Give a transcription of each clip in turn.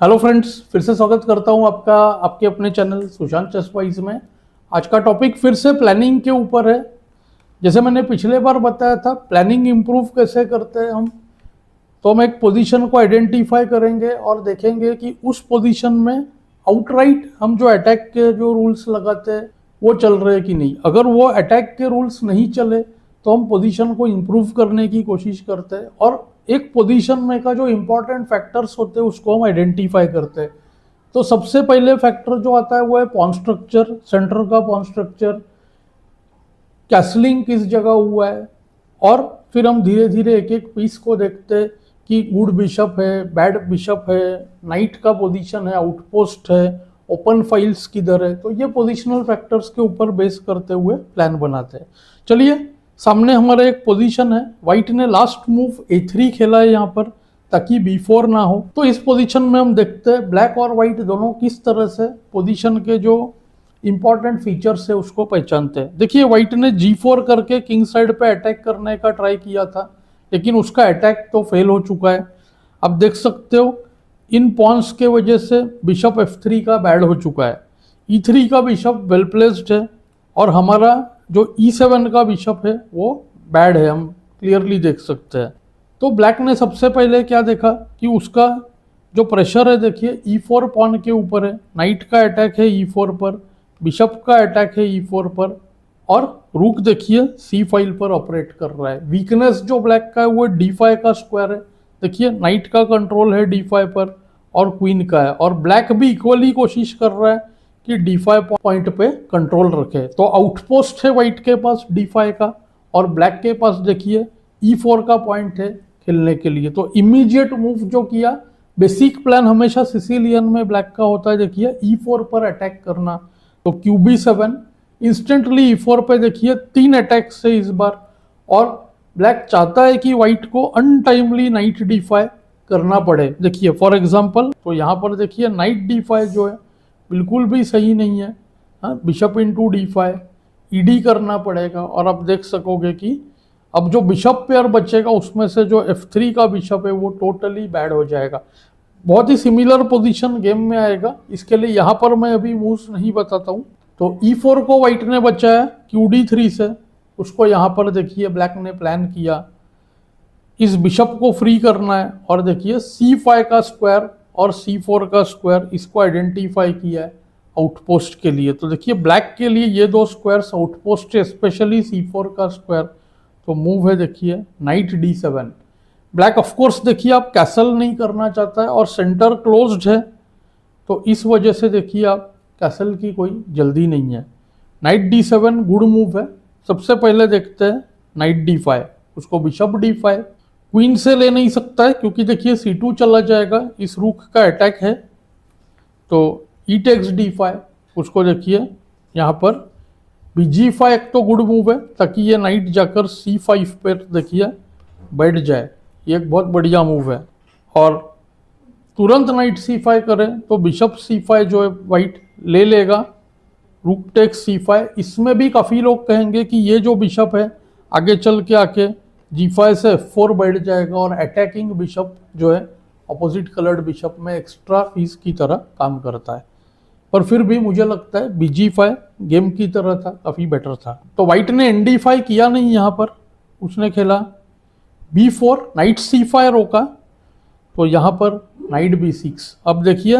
Hello friends, फिर से स्वागत करता हूं आपका आपके अपने चैनल सुशांत चेसवाइज में। आज का टॉपिक फिर से प्लानिंग के ऊपर है। जैसे मैंने पिछले बार बताया था, प्लानिंग इम्प्रूव कैसे करते हैं हम। तो हम एक पोजीशन को आइडेंटिफाई करेंगे और देखेंगे कि उस पोजीशन में आउटराइट हम जो अटैक के जो रूल्स लगाते हैं वो चल रहे हैं कि नहीं। अगर वो अटैक के रूल्स नहीं चले तो हम पोजीशन को इम्प्रूव करने की कोशिश करते हैं और एक पोजीशन में का जो इंपॉर्टेंट फैक्टर्स होते हैं उसको हम आइडेंटिफाई करते हैं। तो सबसे पहले फैक्टर जो आता है वो है पॉन स्ट्रक्चर, सेंटर का पॉन स्ट्रक्चर, कैसलिंग किस जगह हुआ है। और फिर हम धीरे धीरे एक एक पीस को देखते हैं कि गुड बिशप है, बैड बिशप है, नाइट का पोजीशन है, आउटपोस्ट है, ओपन फाइल्स किधर है। तो ये पोजिशनल फैक्टर्स के ऊपर बेस करते हुए प्लान बनाते हैं। चलिए, सामने हमारा एक पोजीशन है, व्हाइट ने लास्ट मूव A3 खेला है यहाँ पर ताकि B4 ना हो। तो इस पोजीशन में हम देखते हैं ब्लैक और व्हाइट दोनों किस तरह से पोजीशन के जो इंपॉर्टेंट फीचर्स है उसको पहचानते हैं। देखिए, व्हाइट ने G4 करके किंग साइड पे अटैक करने का ट्राई किया था, लेकिन उसका अटैक तो फेल हो चुका है। अब देख सकते हो इन पॉन्स के वजह से बिशप F3 का बैड हो चुका है, E3 का बिशप वेल प्लेस्ड है और हमारा जो E7 का बिशप है वो बैड है, हम क्लियरली देख सकते हैं। तो ब्लैक ने सबसे पहले क्या देखा कि उसका जो प्रेशर है, देखिए E4 पॉन के ऊपर है, नाइट का अटैक है E4 पर, बिशप का अटैक है E4 पर और रूक देखिए C5 पर ऑपरेट कर रहा है। वीकनेस जो ब्लैक का है वो D5 का स्क्वायर है। देखिए नाइट का कंट्रोल है D5 पर और क्वीन का है, और ब्लैक भी इक्वली कोशिश कर रहा है कि D5 पॉइंट पे कंट्रोल रखे। तो आउटपोस्ट है व्हाइट के पास D5 का और ब्लैक के पास देखिए E4 का पॉइंट है खेलने के लिए। तो इमीडिएट मूव जो किया, बेसिक प्लान हमेशा सिसिलियन में ब्लैक का होता है, देखिए E4 पर अटैक करना। तो QB7 इंस्टेंटली E4 पे देखिए 3 अटैक्स है इस बार, और ब्लैक चाहता है कि व्हाइट को अनटाइमली नाइट D5 करना पड़े। देखिए फॉर एग्जांपल, तो यहाँ पर देखिए नाइट D5 जो है बिल्कुल भी सही नहीं है। हाँ, बिशप इंटू D5 ईडी करना पड़ेगा, और आप देख सकोगे कि अब जो बिशप पेयर बचेगा उसमें से जो F3 का बिशप है वो टोटली बैड हो जाएगा। बहुत ही सिमिलर पोजीशन गेम में आएगा, इसके लिए यहाँ पर मैं अभी मूव्स नहीं बताता हूँ। तो E4 को व्हाइट ने बचाया QD3 से, उसको यहाँ पर देखिए ब्लैक ने प्लान किया इस बिशप को फ्री करना है, और देखिए C5 का स्क्वायर और C4 का स्क्वायर इसको आइडेंटिफाई किया है आउटपोस्ट के लिए। तो देखिए ब्लैक के लिए ये दो स्क्वायर्स आउटपोस्ट है, स्पेशली C4 का स्क्वायर। तो मूव है देखिए night D7। Black of course देखिए आप कैसल नहीं करना चाहता है और सेंटर क्लोज्ड है, तो इस वजह से देखिए आप कैसल की कोई जल्दी नहीं है। नाइट D7 गुड मूव है। सबसे पहले देखते हैं नाइट D5, उसको बिशप D5 क्वीन से ले नहीं सकता है क्योंकि देखिए C2 चला जाएगा, इस रूक का अटैक है। तो E टेक्स D5, उसको देखिए यहाँ पर BG5 एक तो गुड मूव है ताकि ये नाइट जाकर C5 पर देखिए बैठ जाए, ये एक बहुत बढ़िया मूव है। और तुरंत नाइट C5 करें तो बिशप C5 जो है वाइट ले लेगा, रूक टेक्स C5। इसमें भी काफ़ी लोग कहेंगे कि ये जो बिशप है आगे चल के आके G5 से F4 बैठ जाएगा और अटैकिंग बिशप जो है अपोजिट कलर्ड बिशप में एक्स्ट्रा पीस की तरह काम करता है। पर फिर भी मुझे लगता है BG5 गेम की तरह था, काफ़ी बेटर था। तो व्हाइट ने ND5 किया नहीं, यहाँ पर उसने खेला B4, नाइट C5 रोका, तो यहाँ पर नाइट B6। अब देखिए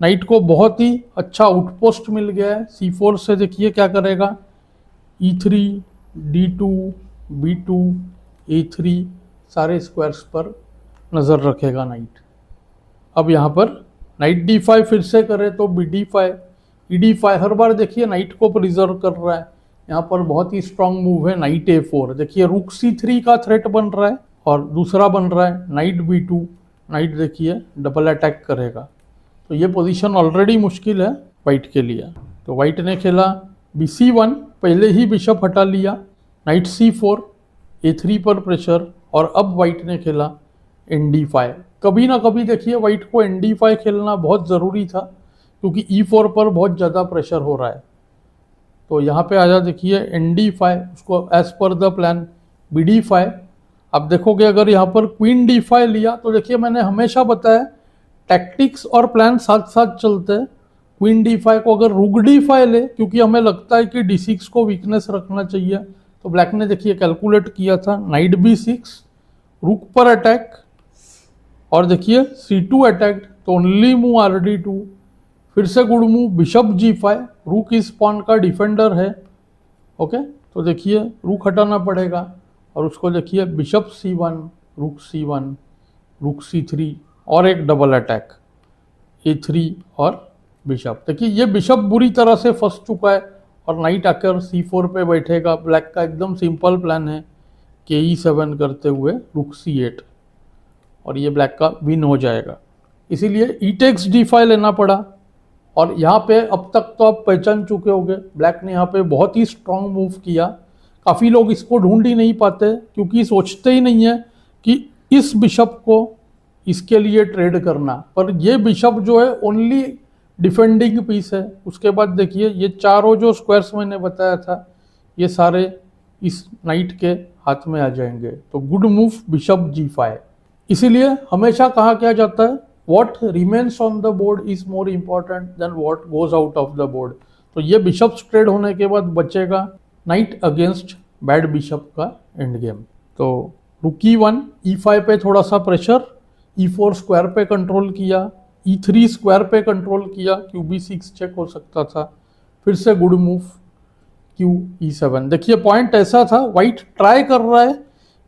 नाइट को बहुत ही अच्छा आउटपोस्ट मिल गया है। C4 से देखिए क्या करेगा, E3, D2, B2, A3 सारे स्क्वायर्स पर नज़र रखेगा नाइट। अब यहाँ पर नाइट D5 फिर से करे तो BD5, ED5 हर बार देखिए नाइट को प्रिजर्व कर रहा है। यहाँ पर बहुत ही स्ट्रांग मूव है नाइट A4। देखिए रूक C3 का थ्रेट बन रहा है और दूसरा बन रहा है नाइट B2। नाइट देखिए डबल अटैक करेगा, तो ये पोजीशन ऑलरेडी मुश्किल है वाइट के लिए। तो वाइट ने खेला BC1, पहले ही बिशप हटा लिया, नाइट C4, A3 पर प्रेशर, और अब वाइट ने खेला ND5। कभी ना कभी देखिए वाइट को ND5 खेलना बहुत ज़रूरी था क्योंकि E4 पर बहुत ज़्यादा प्रेशर हो रहा है। तो यहाँ पे आजा देखिए ND5, उसको as per the plan BD5। अब देखोगे अगर यहाँ पर क्वीन D5 लिया तो देखिए मैंने हमेशा बताया टैक्टिक्स और प्लान साथ साथ चलते हैं। क्वीन D5 को अगर रुक D5 ले, क्योंकि हमें लगता है कि D6 को वीकनेस रखना चाहिए, तो ब्लैक ने देखिए कैलकुलेट किया था नाइट B6, रुक पर अटैक, और देखिए C2 अटैक्ड, तो ओनली मूव RD2। फिर से गुड मूव बिशप G5, रुक इस पॉन का डिफेंडर है। ओके, तो देखिए रुक हटाना पड़ेगा, और उसको देखिए बिशप C1, रुक C1, रुक C3, और एक डबल अटैक A3 और बिशप। देखिए ये बिशप बुरी तरह से फंस चुका है, और नाइट आकर C4 पे बैठेगा। ब्लैक का एकदम सिंपल प्लान है कि E7 करते हुए रुक C8, और ये ब्लैक का विन हो जाएगा। इसीलिए E takes D5 लेना पड़ा। और यहाँ पे अब तक तो आप पहचान चुके होंगे, ब्लैक ने यहाँ पे बहुत ही स्ट्रांग मूव किया। काफ़ी लोग इसको ढूंढ ही नहीं पाते, क्योंकि सोचते ही नहीं है कि इस बिशप को इसके लिए ट्रेड करना। पर ये बिशप जो है ओनली डिफेंडिंग पीस है। उसके बाद देखिए ये चारों जो स्क्वायर्स मैंने बताया था, ये सारे इस नाइट के हाथ में आ जाएंगे। तो गुड मूव बिशप G5। इसीलिए हमेशा कहा क्या जाता है, what remains on the board is more important than what goes out of the board. तो ये बिशप ट्रेड होने के बाद बचेगा नाइट अगेंस्ट बैड बिशप का एंड गेम। तो रुक E1, E5 पे थोड़ा सा प्रेशर, E4 स्क्वायर पे कंट्रोल किया, E3 स्क्वायर पे कंट्रोल किया, QB6 चेक हो सकता था। फिर से गुड मूव QE7। देखिए पॉइंट ऐसा था, वाइट ट्राई कर रहा है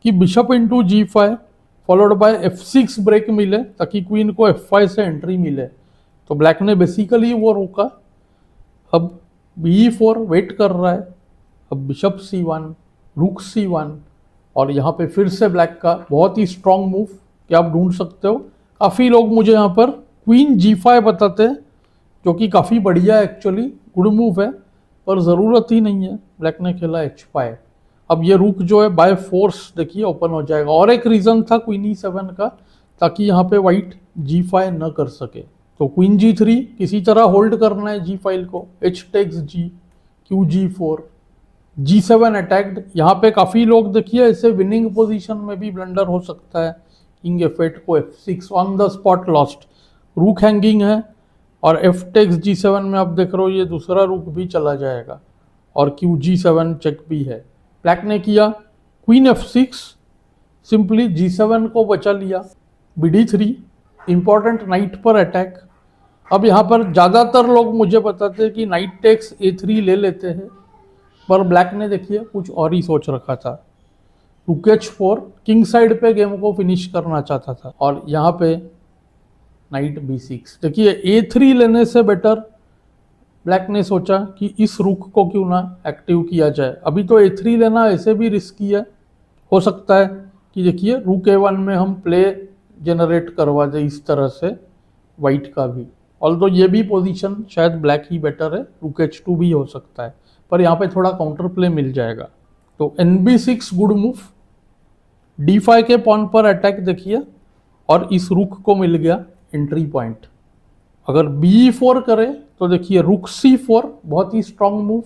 कि bishop into G5 followed by F6 break मिले, ताकि क्वीन को F5 से एंट्री मिले। तो ब्लैक ने बेसिकली वो रोका। अब BE4 वेट कर रहा है। अब बिशप C1, रुक C1, और यहाँ पे फिर से ब्लैक का बहुत ही स्ट्रांग मूव कि आप ढूंढ सकते हो। काफ़ी लोग मुझे यहाँ पर क्वीन G5 बताते हैं, जो कि काफ़ी बढ़िया एक्चुअली गुड मूव है, पर ज़रूरत ही नहीं है। ब्लैक ने खेला H5। अब ये रुक जो है बाय फोर्स देखिए ओपन हो जाएगा। और एक रीज़न था क्वीन E7 का, ताकि यहाँ पे वाइट G5 न कर सके। तो क्वीन G3 किसी तरह होल्ड करना है G फाइल को, H takes G, Q G4, G7 attacked. यहाँ पे काफ़ी लोग देखिए ऐसे विनिंग पोजीशन में भी ब्लंडर हो सकता है। किंग F8 को F6 on the spot lost. रुक हैंगिंग है, और F takes G7 में आप देख रहे हो ये दूसरा रुक भी चला जाएगा, और Q G7 चेक भी है। ब्लैक ने किया क्वीन F6, सिंपली G7 को बचा लिया। BD3 इंपॉर्टेंट नाइट पर अटैक। अब यहाँ पर ज़्यादातर लोग मुझे बताते हैं कि नाइट टेक्स A3 ले लेते हैं, पर ब्लैक ने देखिए कुछ और ही सोच रखा था। रुक H4, किंग साइड पे गेम को फिनिश करना चाहता था, और यहाँ पे नाइट B6। देखिए A3 लेने से बेटर ब्लैक ने सोचा कि इस रुक को क्यों ना एक्टिव किया जाए। अभी तो A3 लेना ऐसे भी रिस्की है, हो सकता है कि देखिए रुक A1 में हम प्ले जनरेट करवा दे इस तरह से वाइट का भी। ऑल्दो ये भी पोजीशन शायद ब्लैक ही बेटर है, रुक H2 भी हो सकता है, पर यहाँ पे थोड़ा काउंटर प्ले मिल जाएगा। तो NB6 गुड मूव, D5 के पॉन पर अटैक देखिए, और इस रुक को मिल गया एंट्री पॉइंट। अगर BE4 करे तो देखिए रुक C4 बहुत ही strong move,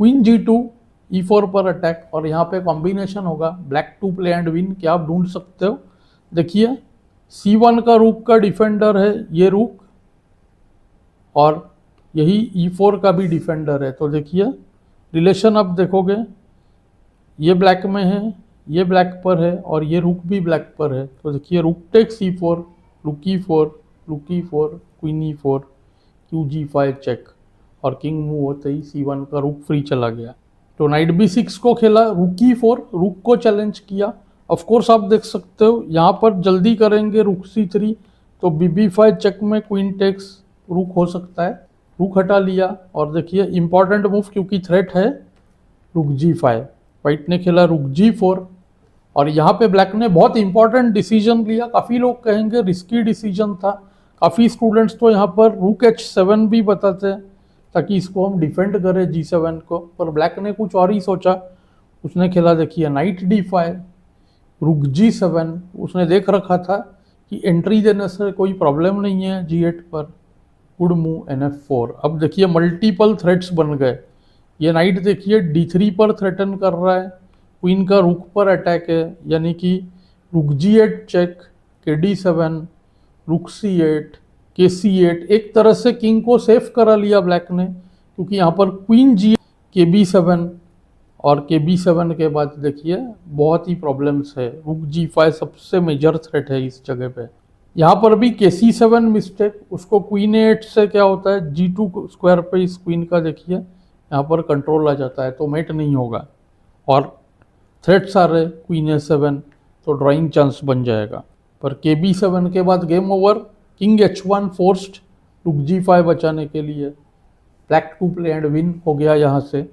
queen G2, E4 पर अटैक, और यहाँ पे कॉम्बिनेशन होगा black to play and win, क्या आप ढूंढ सकते हो। देखिए C1 का रुक का डिफेंडर है ये रुक, और यही E4 का भी डिफेंडर है। तो देखिए रिलेशन आप देखोगे, ये ब्लैक में है, ये ब्लैक पर है, और ये रुक भी ब्लैक पर है। तो देखिए rook takes E4, rook E4, rook E4, queen E4, Q G5 check, और किंग मूव होते ही C1 का रुक फ्री चला गया। तो नाइट B6 को खेला, रुक E4, रुक को चैलेंज किया। ऑफ कोर्स आप देख सकते हो यहाँ पर जल्दी करेंगे रुक C3, तो BB5 चेक में क्वीन टेक्स रुक हो सकता है। रुक हटा लिया, और देखिए इंपॉर्टेंट मूव क्योंकि थ्रेट है, रुक G5। वाइट ने खेला रुक G4, और यहाँ पे ब्लैक ने बहुत इंपॉर्टेंट डिसीजन लिया। काफ़ी लोग कहेंगे रिस्की डिसीजन था, काफ़ी स्टूडेंट्स तो यहाँ पर रुक H7 भी बताते हैं ताकि इसको हम डिफेंड करें G7 को, पर ब्लैक ने कुछ और ही सोचा। उसने खेला देखिए नाइट D5, रुक G7। उसने देख रखा था कि एंट्री देने से कोई प्रॉब्लम नहीं है G8 पर। Good move NF4। अब देखिए मल्टीपल थ्रेट्स बन गए। ये नाइट देखिए D3 पर थ्रेटन कर रहा है, क्वीन का रुक पर अटैक है, यानी कि रुक G8 चेक, KD7, रुक C8, KC8, एक तरह से किंग को सेफ करा लिया ब्लैक ने, क्योंकि यहाँ पर क्वीन G, KB7, और KB7 के बाद देखिए बहुत ही प्रॉब्लम्स है, रुक G5 सबसे मेजर थ्रेट है इस जगह पे। यहाँ पर भी KC7 मिस्टेक, उसको क्वीन 8 से क्या होता है, G2 स्क्वायर पे इस क्वीन का देखिए यहाँ पर कंट्रोल आ जाता है, तो मेट नहीं होगा और थ्रेट्स आ रहे क्वीन A7, तो ड्राइंग चांस बन जाएगा। पर KB7 के बाद game over, king H1 forced रुक G5 बचाने के लिए, black to play and win हो गया। यहाँ से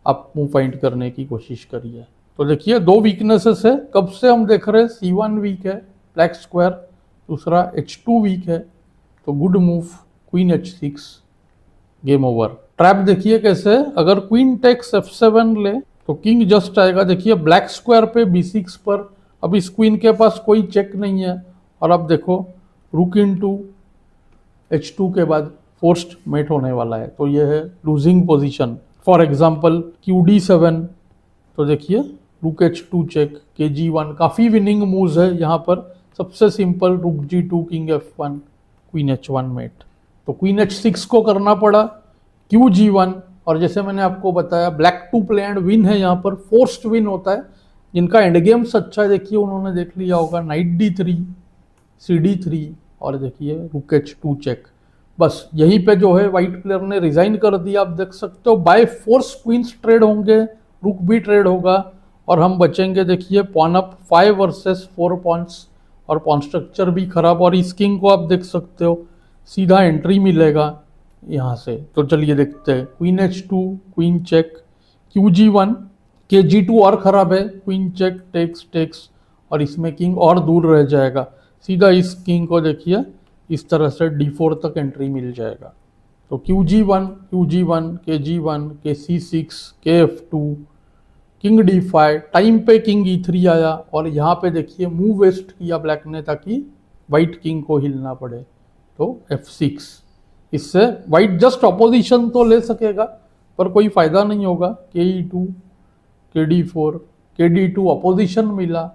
आप मूव फाइंड करने की कोशिश करिए। तो देखिए दो वीकनेसेस है, कब से हम देख रहे हैं C1 वीक है ब्लैक स्क्वायर, दूसरा H2 वीक है, तो good move queen H6, game over. Trap देखिए कैसे, अगर क्वीन टेक्स F7 ले तो किंग जस्ट आएगा, देखिए ब्लैक स्क्वायर पे B6 पर, अब इस क्वीन के पास कोई चेक नहीं है, और अब देखो रुक इनटू H2 के बाद फोर्स्ड मेट होने वाला है, तो ये है losing position. For example QD7, तो देखिए रुक H2 चेक, KG1, काफ़ी विनिंग मूव्स है यहाँ पर। सबसे simple rook G2, king F1, queen H1 mate, तो क्वीन H6 को करना पड़ा, QG1, और जैसे मैंने आपको बताया black to play and win है, यहाँ पर फोर्स्ड विन होता है। जिनका एंड गेम्स अच्छा है देखिए उन्होंने देख लिया होगा, नाइट D3, CD3, और देखिए रुक H2 चेक। बस यहीं पे जो है वाइट प्लेयर ने रिजाइन कर दिया। आप देख सकते हो बाय फोर्स क्वींस ट्रेड होंगे, रुक भी ट्रेड होगा, और हम बचेंगे देखिए पॉन अप 5 वर्सेस 4 पॉन्स, और पॉन स्ट्रक्चर भी खराब, और इस किंग को आप देख सकते हो सीधा एंट्री मिलेगा यहाँ से। तो चलिए देखते हैं, queen H2, queen check, QG1, KG2 और खराब है, क्वीन चेक, टेक्स टेक्स, और इसमें किंग और दूर रह जाएगा। सीधा इस किंग को देखिए इस तरह से D4 तक एंट्री मिल जाएगा। तो QG1, QG1, KG1, KC6, KF2, king D5, time पे किंग E3 आया, और यहाँ पे देखिए मूव वेस्ट किया ब्लैक ने ताकि वाइट किंग को हिलना पड़े, तो F6। इससे वाइट जस्ट अपोजिशन तो ले सकेगा पर कोई फायदा नहीं होगा। KE2, KD4, KD2 अपोजिशन मिला,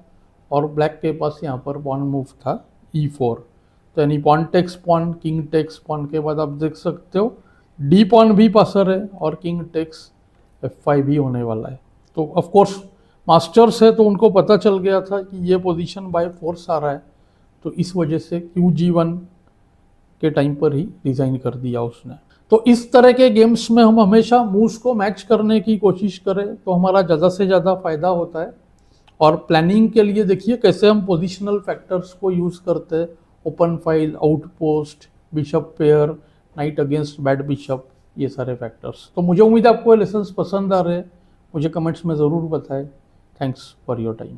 और ब्लैक के पास यहाँ पर पॉन मूव था E4, तो यानी pawn takes pawn, king takes pawn के बाद आप देख सकते हो डी पॉन भी पासर है, और किंग टेक्स F5 भी होने वाला है। तो ऑफ कोर्स मास्टर्स है तो उनको पता चल गया था कि ये पोजीशन बाय फोर्स आ रहा है, तो इस वजह से QG1 के टाइम पर ही डिज़ाइन कर दिया उसने। तो इस तरह के गेम्स में हम हमेशा मूव्स को मैच करने की कोशिश करें तो हमारा ज़्यादा से ज़्यादा फायदा होता है। और प्लानिंग के लिए देखिए कैसे हम पोजिशनल फैक्टर्स को यूज़ करते हैं, open file, outpost, bishop pair, night against bad bishop, ये सारे फैक्टर्स। तो मुझे उम्मीद है आपको ये लेसन्स पसंद आ रहे हैं, मुझे कमेंट्स में ज़रूर बताएं। Thanks for your time.